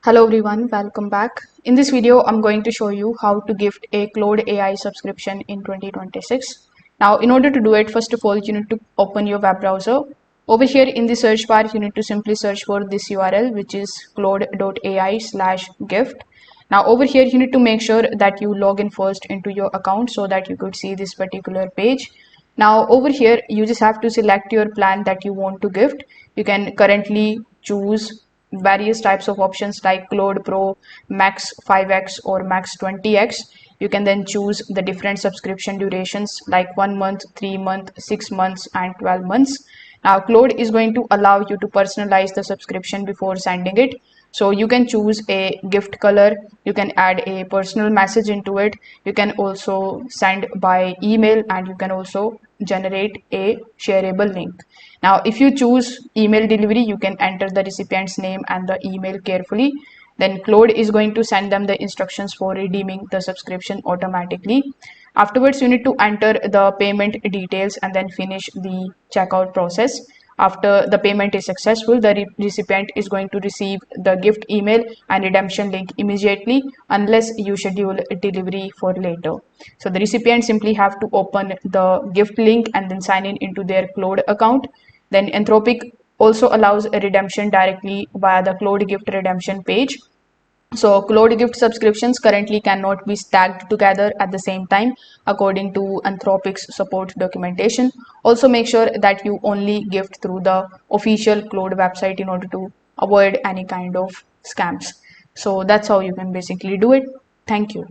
Hello everyone, welcome back. In this video, I'm going to show you how to gift a Claude AI subscription in 2026. Now, in order to do it, first of all, you need to open your web browser. Over here in the search bar, you need to simply search for this URL, which is claude.ai/gift. Now, over here, you need to make sure that you log in first into your account so that you could see this particular page. Now, over here, you just have to select your plan that you want to gift. You can currently choose various types of options like Claude Pro, Max 5x or Max 20x. You can then choose the different subscription durations like 1 month, 3 month, 6 months, and 12 months. Now, Claude is going to allow you to personalize the subscription before sending it. So you can choose a gift color, you can add a personal message into it, you can also send by email, and you can also generate a shareable link. Now, if you choose email delivery, you can enter the recipient's name and the email carefully. Then Claude is going to send them the instructions for redeeming the subscription automatically. Afterwards, you need to enter the payment details and then finish the checkout process. After the payment is successful, the recipient is going to receive the gift email and redemption link immediately unless you schedule delivery for later. So the recipient simply have to open the gift link and then sign in into their Claude account. Then Anthropic also allows a redemption directly via the Claude gift redemption page. So Claude gift subscriptions currently cannot be stacked together at the same time according to Anthropic's support documentation. Also make sure that you only gift through the official Claude website in order to avoid any kind of scams. So that's how you can basically do it. Thank you.